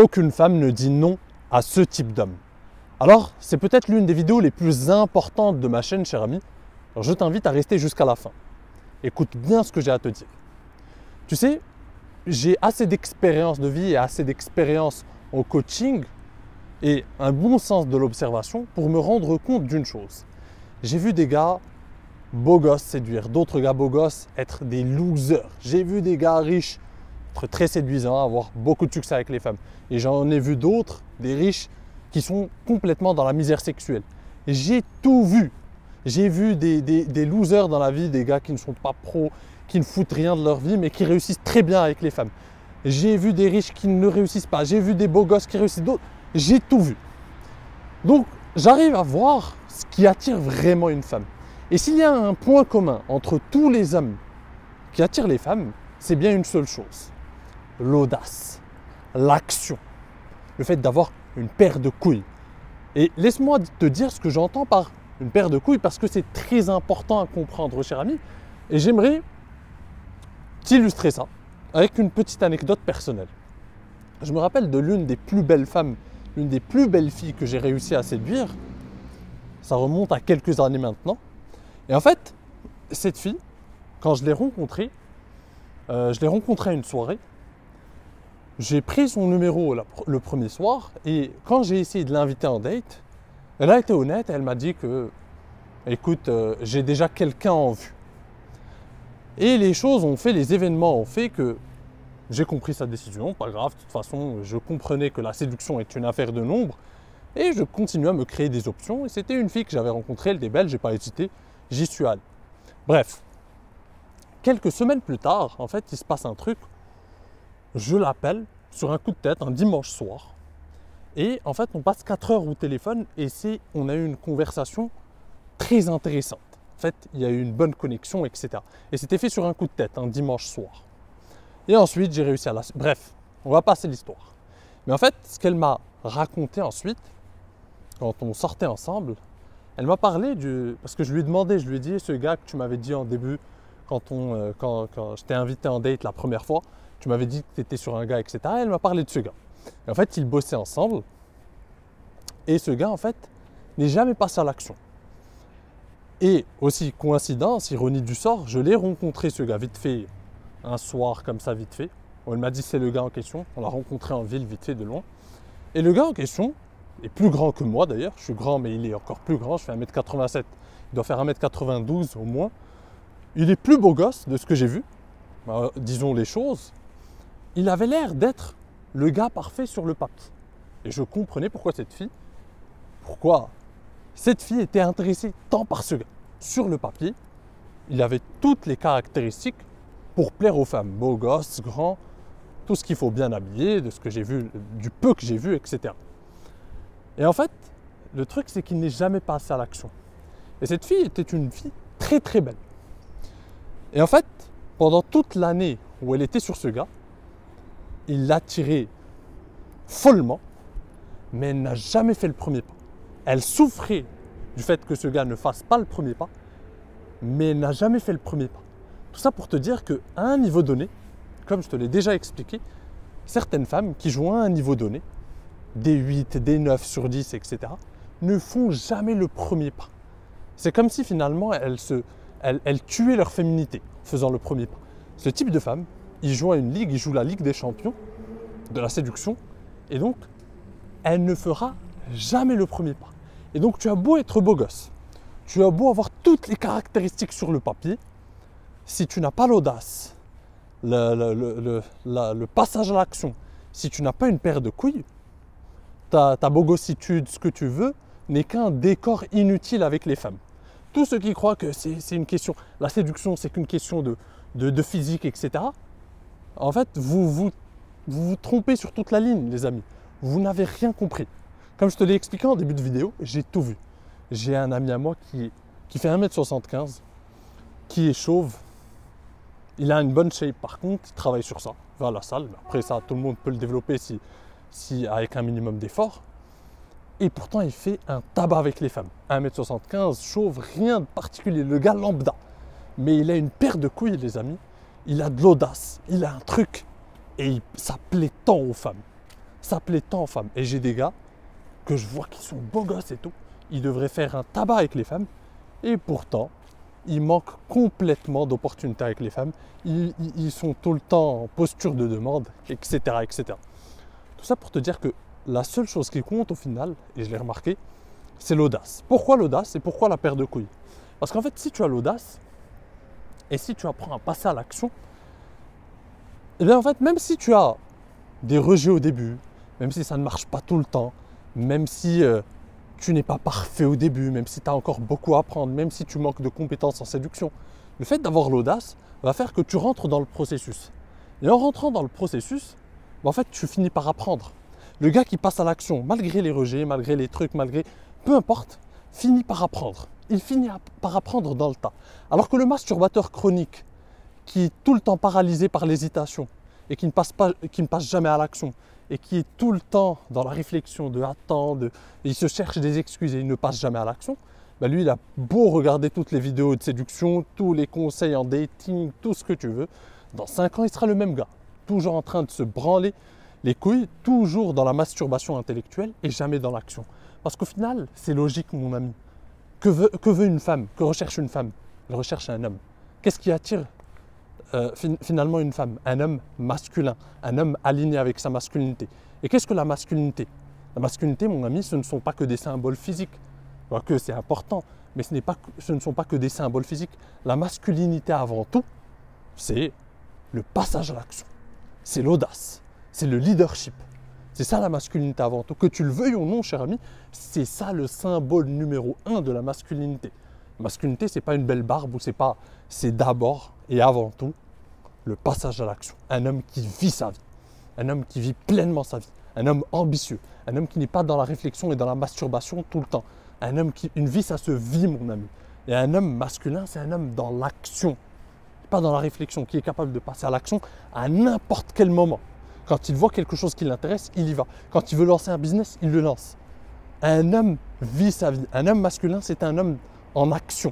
aucune femme ne dit non à ce type d'homme. Alors, c'est peut-être l'une des vidéos les plus importantes de ma chaîne, cher ami. Alors, je t'invite à rester jusqu'à la fin. Écoute bien ce que j'ai à te dire. Tu sais, j'ai assez d'expérience de vie et assez d'expérience en coaching et un bon sens de l'observation pour me rendre compte d'une chose. J'ai vu des gars beaux gosses séduire, d'autres gars beaux gosses être des losers. J'ai vu des gars riches être très séduisants, avoir beaucoup de succès avec les femmes. Et j'en ai vu d'autres, des riches, qui sont complètement dans la misère sexuelle. Et j'ai tout vu. J'ai vu des losers dans la vie, des gars qui ne sont pas pros, qui ne foutent rien de leur vie, mais qui réussissent très bien avec les femmes. J'ai vu des riches qui ne réussissent pas. J'ai vu des beaux gosses qui réussissent d'autres. J'ai tout vu. Donc, j'arrive à voir ce qui attire vraiment une femme. Et s'il y a un point commun entre tous les hommes qui attirent les femmes, c'est bien une seule chose. L'audace, l'action, le fait d'avoir une paire de couilles. Et laisse-moi te dire ce que j'entends par une paire de couilles parce que c'est très important à comprendre, cher ami. Et j'aimerais t'illustrer ça avec une petite anecdote personnelle. Je me rappelle de l'une des plus belles femmes, l'une des plus belles filles que j'ai réussi à séduire. Ça remonte à quelques années maintenant. Et en fait, cette fille, quand je l'ai rencontrée à une soirée. J'ai pris son numéro le premier soir et quand j'ai essayé de l'inviter en date, elle a été honnête et elle m'a dit que, écoute, j'ai déjà quelqu'un en vue. Et les choses ont fait, les événements ont fait que j'ai compris sa décision, pas grave, de toute façon, je comprenais que la séduction est une affaire de nombre et je continuais à me créer des options et c'était une fille que j'avais rencontrée, elle était belle, j'ai pas hésité, j'y suis allé. Bref, quelques semaines plus tard, en fait, il se passe un truc. Je l'appelle sur un coup de tête un dimanche soir et en fait on passe 4 heures au téléphone et on a eu une conversation très intéressante. En fait il y a eu une bonne connexion, etc. Et c'était fait sur un coup de tête un dimanche soir. Et ensuite j'ai réussi à la... Bref, on va passer l'histoire. Mais en fait ce qu'elle m'a raconté ensuite, quand on sortait ensemble, elle m'a parlé du... Parce que je lui ai demandé, je lui ai dit ce gars que tu m'avais dit en début quand je t'ai invité en date la première fois, tu m'avais dit que tu étais sur un gars, etc. Et elle m'a parlé de ce gars. Et en fait, ils bossaient ensemble. Et ce gars, en fait, n'est jamais passé à l'action. Et aussi, coïncidence, ironie du sort, je l'ai rencontré, ce gars, vite fait, un soir comme ça, vite fait. Elle m'a dit c'est le gars en question. On l'a rencontré en ville, vite fait, de loin. Et le gars en question est plus grand que moi, d'ailleurs. Je suis grand, mais il est encore plus grand. Je fais 1m87. Il doit faire 1m92 au moins. Il est plus beau gosse de ce que j'ai vu. Disons les choses. Il avait l'air d'être le gars parfait sur le papier. Et je comprenais pourquoi cette fille était intéressée tant par ce gars. Sur le papier, il avait toutes les caractéristiques pour plaire aux femmes. Beau gosse, grand, tout ce qu'il faut bien habiller, de ce que j'ai vu, du peu que j'ai vu, etc. Et en fait, le truc, c'est qu'il n'est jamais passé à l'action. Et cette fille était une fille très très belle. Et en fait, pendant toute l'année où elle était sur ce gars, il l'attirait follement, mais elle n'a jamais fait le premier pas. Elle souffrait du fait que ce gars ne fasse pas le premier pas, mais elle n'a jamais fait le premier pas. Tout ça pour te dire qu'à un niveau donné, comme je te l'ai déjà expliqué, certaines femmes qui jouent à un niveau donné, des 8, des 9 sur 10, etc., ne font jamais le premier pas. C'est comme si finalement elles tuaient leur féminité en faisant le premier pas. Ce type de femme, il joue à une ligue, il joue la Ligue des Champions de la séduction et donc elle ne fera jamais le premier pas. Et donc tu as beau être beau gosse, tu as beau avoir toutes les caractéristiques sur le papier, si tu n'as pas l'audace, le passage à l'action, si tu n'as pas une paire de couilles, ta beau gossitude, ce que tu veux, n'est qu'un décor inutile avec les femmes. Tous ceux qui croient que c'est une question, la séduction c'est qu'une question de physique, etc. En fait, vous vous trompez sur toute la ligne, les amis. Vous n'avez rien compris. Comme je te l'ai expliqué en début de vidéo, j'ai tout vu. J'ai un ami à moi qui fait 1m75, qui est chauve. Il a une bonne shape par contre, il travaille sur ça, il va à la salle. Après ça, tout le monde peut le développer avec un minimum d'effort. Et pourtant, il fait un tabac avec les femmes. 1m75, chauve, rien de particulier, le gars lambda. Mais il a une paire de couilles, les amis. Il a de l'audace, il a un truc. Et ça plaît tant aux femmes. ça plaît tant aux femmes. Et j'ai des gars que je vois qui sont beaux gosses et tout, ils devraient faire un tabac avec les femmes, et pourtant, ils manquent complètement d'opportunités avec les femmes, ils sont tout le temps en posture de demande, etc., etc. Tout ça pour te dire que la seule chose qui compte au final, et je l'ai remarqué, c'est l'audace. Pourquoi l'audace et pourquoi la paire de couilles? Parce qu'en fait, si tu as l'audace, et si tu apprends à passer à l'action, et bien en fait, même si tu as des rejets au début, même si ça ne marche pas tout le temps, même si tu n'es pas parfait au début, même si tu as encore beaucoup à apprendre, même si tu manques de compétences en séduction, le fait d'avoir l'audace va faire que tu rentres dans le processus. Et en rentrant dans le processus, en fait, tu finis par apprendre. Le gars qui passe à l'action, malgré les rejets, malgré les trucs, malgré… peu importe, finit par apprendre. Il finit par apprendre dans le tas. Alors que le masturbateur chronique, qui est tout le temps paralysé par l'hésitation et qui ne passe jamais à l'action et qui est tout le temps dans la réflexion de attendre, il se cherche des excuses et il ne passe jamais à l'action, ben lui, il a beau regarder toutes les vidéos de séduction, tous les conseils en dating, tout ce que tu veux, dans 5 ans, il sera le même gars, toujours en train de se branler les couilles, toujours dans la masturbation intellectuelle et jamais dans l'action. Parce qu'au final, c'est logique, mon ami. Que veut une femme? Que recherche une femme? Elle recherche un homme. Qu'est-ce qui attire finalement une femme? Un homme masculin, un homme aligné avec sa masculinité. Et qu'est-ce que la masculinité? La masculinité, mon ami, ce ne sont pas que des symboles physiques. Que c'est important, mais ce ne sont pas que des symboles physiques. La masculinité avant tout, c'est le passage à l'action. C'est l'audace. C'est le leadership. C'est ça la masculinité avant tout. Que tu le veuilles ou non, cher ami, c'est ça le symbole numéro 1 de la masculinité. La masculinité, ce n'est pas une belle barbe ou c'est d'abord et avant tout le passage à l'action. Un homme qui vit sa vie. Un homme qui vit pleinement sa vie. Un homme ambitieux. Un homme qui n'est pas dans la réflexion et dans la masturbation tout le temps. Un homme une vie, ça se vit, mon ami. Et un homme masculin, c'est un homme dans l'action. Pas dans la réflexion, qui est capable de passer à l'action à n'importe quel moment. Quand il voit quelque chose qui l'intéresse, il y va. Quand il veut lancer un business, il le lance. Un homme vit sa vie. Un homme masculin, c'est un homme en action.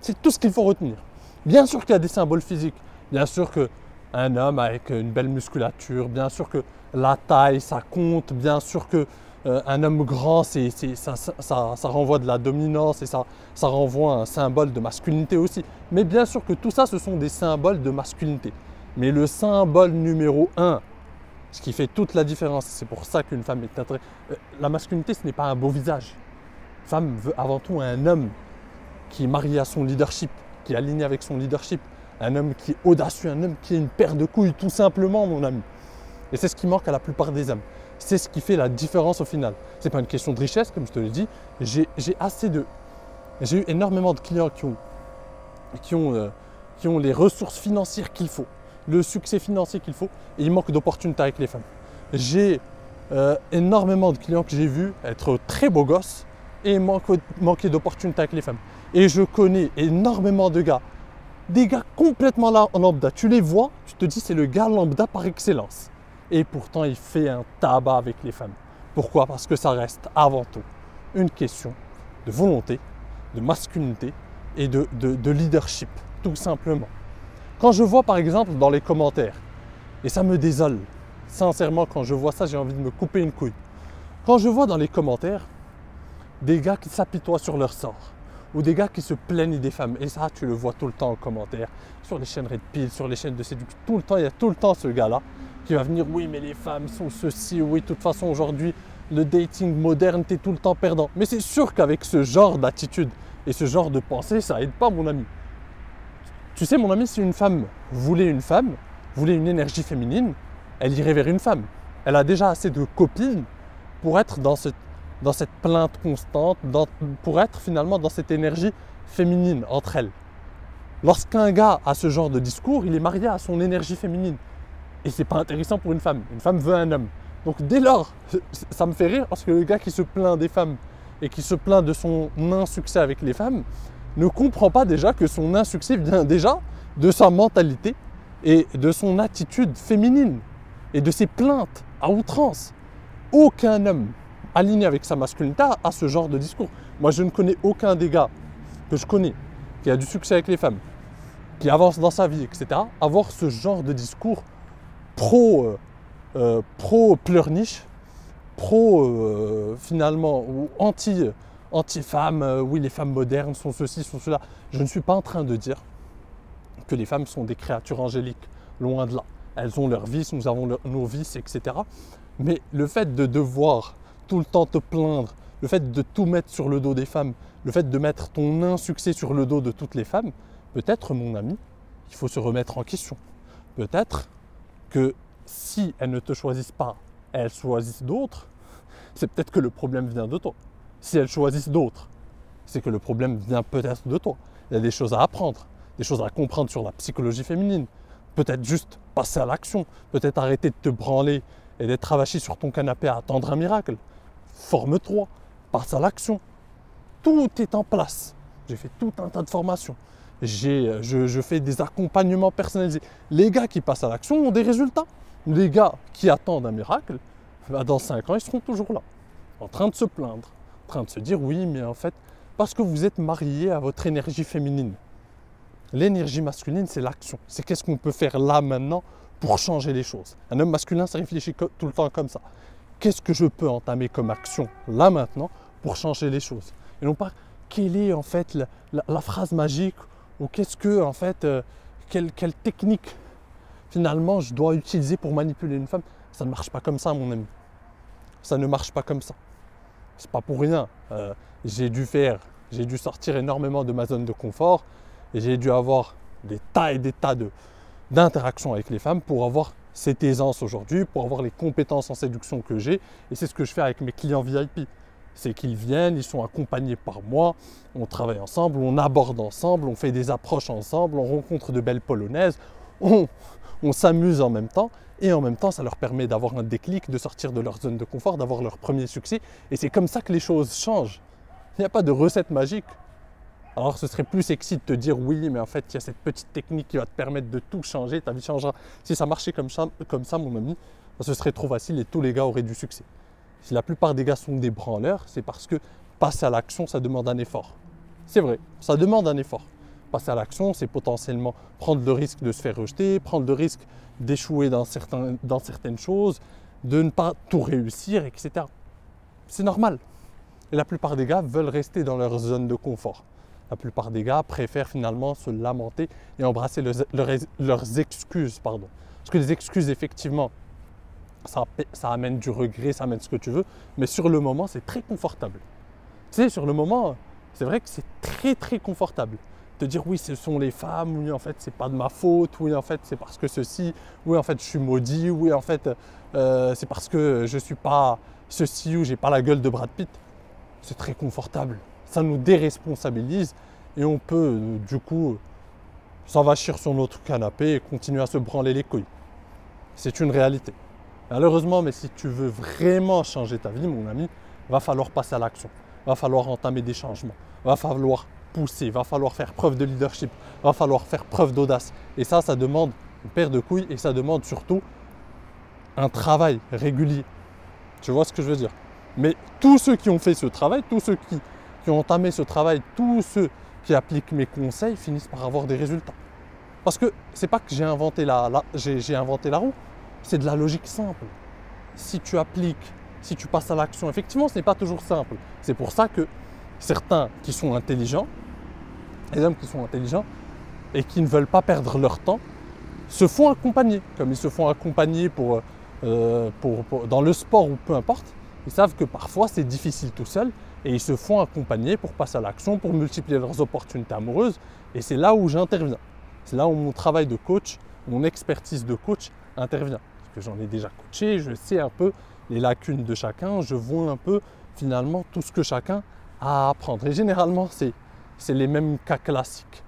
C'est tout ce qu'il faut retenir. Bien sûr qu'il y a des symboles physiques. Bien sûr qu'un homme avec une belle musculature, bien sûr que la taille, ça compte. Bien sûr qu'un homme grand, ça renvoie de la dominance et ça renvoie à un symbole de masculinité aussi. Mais bien sûr que tout ça, ce sont des symboles de masculinité. Mais le symbole numéro 1, ce qui fait toute la différence, c'est pour ça qu'une femme est intéressée. La masculinité, ce n'est pas un beau visage. Une femme veut avant tout un homme qui est marié à son leadership, qui est aligné avec son leadership, un homme qui est audacieux, un homme qui a une paire de couilles, tout simplement, mon ami. Et c'est ce qui manque à la plupart des hommes. C'est ce qui fait la différence au final. Ce n'est pas une question de richesse, comme je te l'ai dit. J'ai eu énormément de clients qui ont les ressources financières qu'il faut, le succès financier qu'il faut, et il manque d'opportunités avec les femmes. J'ai énormément de clients que j'ai vus être très beaux gosses et manquer d'opportunités avec les femmes. Et je connais énormément de gars, des gars complètement lambda. Tu les vois, tu te dis c'est le gars lambda par excellence. Et pourtant, il fait un tabac avec les femmes. Pourquoi? Parce que ça reste avant tout une question de volonté, de masculinité et de leadership, tout simplement. Quand je vois par exemple dans les commentaires, et ça me désole, sincèrement quand je vois ça, j'ai envie de me couper une couille. Quand je vois dans les commentaires des gars qui s'apitoient sur leur sort, ou des gars qui se plaignent des femmes, et ça tu le vois tout le temps en commentaire, sur les chaînes Red Pill, sur les chaînes de séduction, tout le temps, il y a tout le temps ce gars-là qui va venir, oui mais les femmes sont ceci, oui de toute façon aujourd'hui le dating moderne, t'es tout le temps perdant. Mais c'est sûr qu'avec ce genre d'attitude et ce genre de pensée, ça aide pas mon ami. Tu sais mon ami, si une femme voulait une énergie féminine, elle irait vers une femme. Elle a déjà assez de copines pour être dans cette plainte constante, pour être finalement dans cette énergie féminine entre elles. Lorsqu'un gars a ce genre de discours, il est marié à son énergie féminine. Et c'est pas intéressant pour une femme. Une femme veut un homme. Donc dès lors, ça me fait rire parce que le gars qui se plaint des femmes et qui se plaint de son insuccès avec les femmes ne comprend pas déjà que son insuccès vient déjà de sa mentalité et de son attitude féminine et de ses plaintes à outrance. Aucun homme aligné avec sa masculinité a ce genre de discours. Moi, je ne connais aucun des gars que je connais qui a du succès avec les femmes, qui avance dans sa vie, etc., avoir ce genre de discours pro-pleurniche, finalement, ou anti-femmes, oui les femmes modernes sont ceci, sont cela. Je ne suis pas en train de dire que les femmes sont des créatures angéliques, loin de là. Elles ont leurs vices, nous avons nos vices, etc. Mais le fait de devoir tout le temps te plaindre, le fait de tout mettre sur le dos des femmes, le fait de mettre ton insuccès sur le dos de toutes les femmes, peut-être, mon ami, il faut se remettre en question. Peut-être que si elles ne te choisissent pas, elles choisissent d'autres, c'est peut-être que le problème vient de toi. Si elles choisissent d'autres, c'est que le problème vient peut-être de toi. Il y a des choses à apprendre, des choses à comprendre sur la psychologie féminine. Peut-être juste passer à l'action, peut-être arrêter de te branler et d'être avachi sur ton canapé à attendre un miracle. Forme-toi, passe à l'action. Tout est en place. J'ai fait tout un tas de formations. Je fais des accompagnements personnalisés. Les gars qui passent à l'action ont des résultats. Les gars qui attendent un miracle, dans 5 ans, ils seront toujours là, en train de se plaindre, en train de se dire oui, mais en fait, parce que vous êtes marié à votre énergie féminine. L'énergie masculine, c'est l'action. C'est qu'est-ce qu'on peut faire là, maintenant, pour changer les choses. Un homme masculin, ça réfléchit tout le temps comme ça. Qu'est-ce que je peux entamer comme action, là, maintenant, pour changer les choses? Et non pas, quelle est, en fait, la phrase magique, ou qu'est-ce que, en fait, quelle technique, finalement, je dois utiliser pour manipuler une femme. Ça ne marche pas comme ça, mon ami. Ça ne marche pas comme ça. C'est pas pour rien. J'ai dû sortir énormément de ma zone de confort et j'ai dû avoir des tas et des tas d'interactions avec les femmes pour avoir cette aisance aujourd'hui, pour avoir les compétences en séduction que j'ai. Et c'est ce que je fais avec mes clients VIP. C'est qu'ils viennent, ils sont accompagnés par moi, on travaille ensemble, on aborde ensemble, on fait des approches ensemble, on rencontre de belles polonaises, on s'amuse en même temps. Et en même temps, ça leur permet d'avoir un déclic, de sortir de leur zone de confort, d'avoir leur premier succès. Et c'est comme ça que les choses changent. Il n'y a pas de recette magique. Alors ce serait plus sexy de te dire oui, mais en fait, il y a cette petite technique qui va te permettre de tout changer, ta vie changera. Si ça marchait comme ça mon ami, ce serait trop facile et tous les gars auraient du succès. Si la plupart des gars sont des branleurs, c'est parce que passer à l'action, ça demande un effort. C'est vrai, ça demande un effort. Passer à l'action, c'est potentiellement prendre le risque de se faire rejeter, prendre le risque d'échouer dans certaines choses, de ne pas tout réussir, etc. C'est normal. Et la plupart des gars veulent rester dans leur zone de confort. La plupart des gars préfèrent finalement se lamenter et embrasser leurs excuses. Parce que les excuses, effectivement, ça amène du regret, ça amène ce que tu veux, mais sur le moment, c'est très confortable. Tu sais, sur le moment, c'est vrai que c'est très très confortable. Te dire oui, ce sont les femmes, oui, en fait, c'est pas de ma faute, oui, en fait, c'est parce que ceci, oui, en fait, je suis maudit, oui, en fait, c'est parce que je suis pas ceci ou j'ai pas la gueule de Brad Pitt. C'est très confortable. Ça nous déresponsabilise et on peut, du coup, s'envachir sur notre canapé et continuer à se branler les couilles. C'est une réalité. Malheureusement, mais si tu veux vraiment changer ta vie, mon ami, va falloir passer à l'action. Va falloir entamer des changements. Va falloir pousser, va falloir faire preuve de leadership, va falloir faire preuve d'audace. Et ça demande une paire de couilles et ça demande surtout un travail régulier. Tu vois ce que je veux dire? Mais tous ceux qui ont fait ce travail, tous ceux qui ont entamé ce travail, tous ceux qui appliquent mes conseils finissent par avoir des résultats. Parce que c'est pas que j'ai inventé la roue, c'est de la logique simple. Si tu appliques, si tu passes à l'action, effectivement, ce n'est pas toujours simple. C'est pour ça que certains qui sont intelligents, les hommes qui sont intelligents et qui ne veulent pas perdre leur temps, se font accompagner. Comme ils se font accompagner dans le sport ou peu importe, ils savent que parfois c'est difficile tout seul et ils se font accompagner pour passer à l'action, pour multiplier leurs opportunités amoureuses. Et c'est là où j'interviens. C'est là où mon travail de coach, mon expertise de coach intervient. Parce que j'en ai déjà coaché, je sais un peu les lacunes de chacun, je vois un peu finalement tout ce que chacun a à apprendre. Et généralement, c'est les mêmes cas classiques.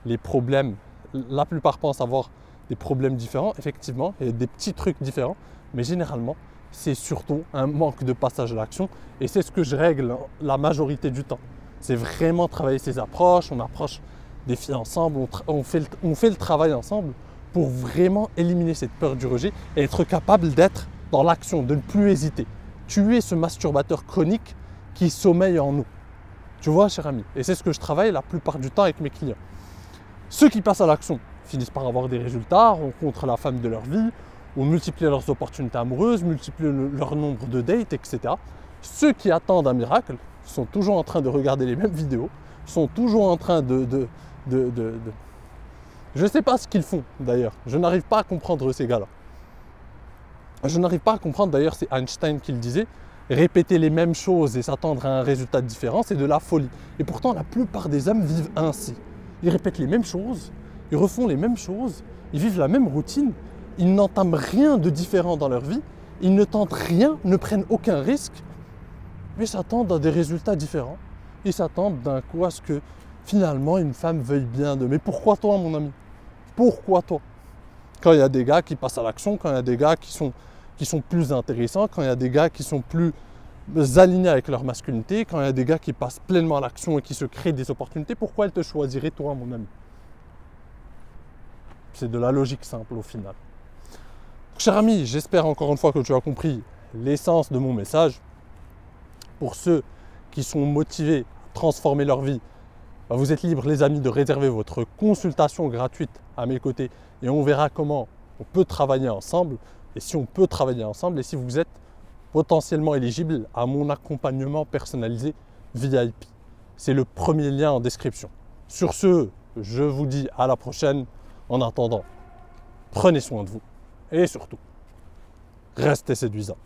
Les problèmes, la plupart pensent avoir des problèmes différents, effectivement, et des petits trucs différents, mais généralement, c'est surtout un manque de passage à l'action et c'est ce que je règle la majorité du temps. C'est vraiment travailler ses approches, on approche des filles ensemble, on fait le travail ensemble pour vraiment éliminer cette peur du rejet et être capable d'être dans l'action, de ne plus hésiter. Tuer ce masturbateur chronique qui sommeille en nous. Tu vois, cher ami, et c'est ce que je travaille la plupart du temps avec mes clients. Ceux qui passent à l'action finissent par avoir des résultats, rencontrent la femme de leur vie, ou multiplier leurs opportunités amoureuses, multiplier leur nombre de dates, etc. Ceux qui attendent un miracle sont toujours en train de regarder les mêmes vidéos, sont toujours en train Je ne sais pas ce qu'ils font d'ailleurs, je n'arrive pas à comprendre ces gars-là. Je n'arrive pas à comprendre, d'ailleurs c'est Einstein qui le disait, répéter les mêmes choses et s'attendre à un résultat différent, c'est de la folie. Et pourtant la plupart des hommes vivent ainsi. Ils répètent les mêmes choses, ils refont les mêmes choses, ils vivent la même routine, ils n'entament rien de différent dans leur vie, ils ne tentent rien, ne prennent aucun risque, mais s'attendent à des résultats différents. Ils s'attendent d'un coup à ce que finalement une femme veuille bien d'eux. Mais pourquoi toi mon ami? Pourquoi toi? Quand il y a des gars qui passent à l'action, quand il y a des gars qui sont plus intéressants, quand il y a des gars qui sont plus alignés avec leur masculinité, quand il y a des gars qui passent pleinement à l'action et qui se créent des opportunités, pourquoi elle te choisirait toi mon ami? C'est de la logique simple au final. Cher ami, j'espère encore une fois que tu as compris l'essence de mon message. Pour ceux qui sont motivés à transformer leur vie, vous êtes libres les amis de réserver votre consultation gratuite à mes côtés et on verra comment on peut travailler ensemble et si on peut travailler ensemble et si vous êtes potentiellement éligible à mon accompagnement personnalisé VIP. C'est le premier lien en description. Sur ce, je vous dis à la prochaine. En attendant, prenez soin de vous et surtout, restez séduisants.